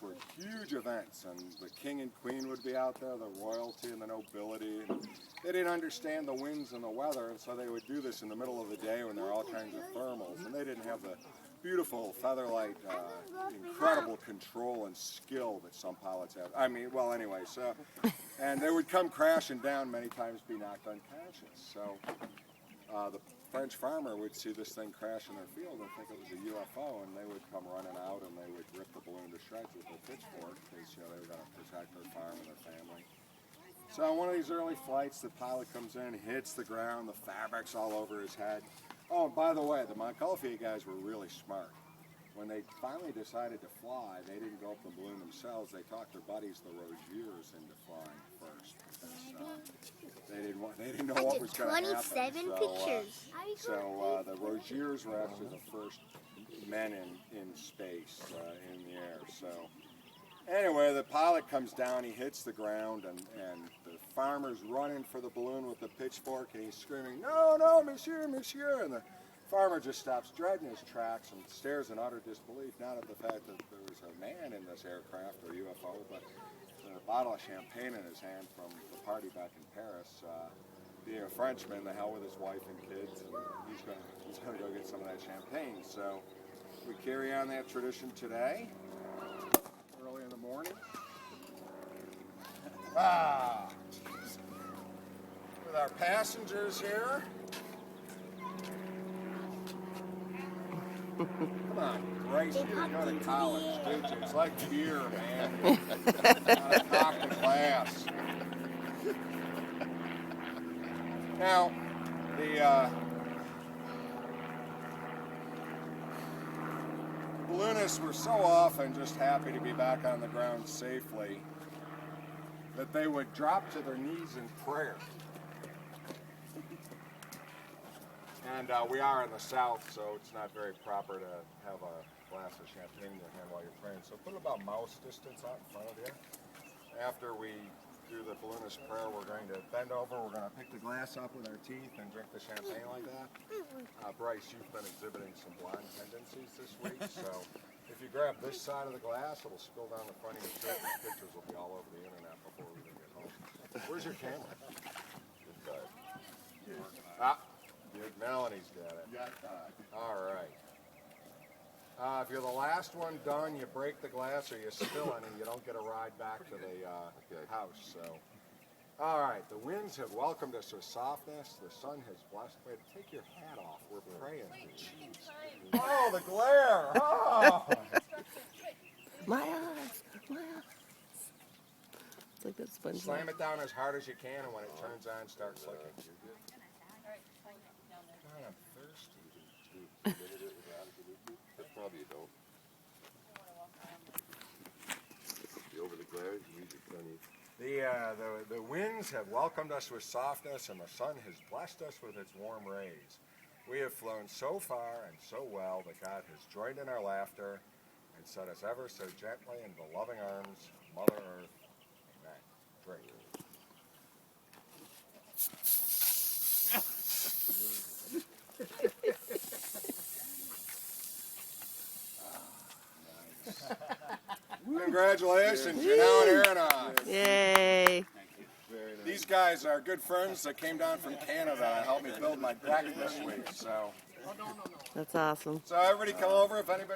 were huge events, and the king and queen would be out there, the royalty and the nobility. And they didn't understand the winds and the weather, and so they would do this in the middle of the day when there are all kinds of thermals, and they didn't have the beautiful featherlight, incredible control and skill that some pilots have. I mean, well, anyway, so, and they would come crashing down, many times be knocked unconscious. So the French farmer would see this thing crash in their field and think it was a UFO, and they would come running out and they would rip the balloon to shreds with their pitchfork because, you know, they were going to protect their farm and their family. So on one of these early flights, the pilot comes in, hits the ground, the fabric's all over his head. Oh, and by the way, the Montgolfier guys were really smart. When they finally decided to fly, they didn't go up the balloon themselves. They talked their buddies, the Rogiers, into flying first. Because, they didn't know what was going to happen. 27 pictures. So the Rogiers were actually the first men in space, in the air. So anyway, the pilot comes down, he hits the ground, and the farmer's running for the balloon with the pitchfork, and he's screaming, "No, no, monsieur, monsieur!" And the farmer just stops dead in his tracks and stares in utter disbelief, not at the fact that there was a man in this aircraft or UFO, but a bottle of champagne in his hand from the party back in Paris. Being a Frenchman, the hell with his wife and kids, and he's going to go get some of that champagne. So we carry on that tradition today, early in the morning. With our passengers here. Come on, Bryce, you didn't go to college, did you? It's like beer, man. Cock the glass. Now, the balloonists were so often just happy to be back on the ground safely that they would drop to their knees in prayer. And we are in the South, so it's not very proper to have a glass of champagne in your hand while you're praying. So put it about mouse distance out in front of you. After we do the balloonist prayer, we're going to bend over, we're going to pick the glass up with our teeth and drink the champagne like that. Bryce, you've been exhibiting some blonde tendencies this week, so if you grab this side of the glass, it'll spill down the front of your shirt and the pictures will be all over the internet before we even get home. Where's your camera? Good, Melanie's got it. All right. If you're the last one done, you break the glass or you spill it and you don't get a ride back to the house. So, all right. The winds have welcomed us with softness. The sun has blessed. Wait, take your hat off. We're praying. Jeez. Oh, the glare. Oh. My eyes. My eyes. It's like that sponge. Slam it down as hard as you can, and when it turns on, start clicking. I'm thirsty. That's probably you don't. Over the glare, music funny. The winds have welcomed us with softness, and the sun has blessed us with its warm rays. We have flown so far and so well that God has joined in our laughter and set us ever so gently in the loving arms of Mother Earth. Amen. Drink. Congratulations, you're now an aeronaut. Yay. These guys are good friends that came down from Canada and helped me build my deck this week. So That's awesome. everybody come over if anybody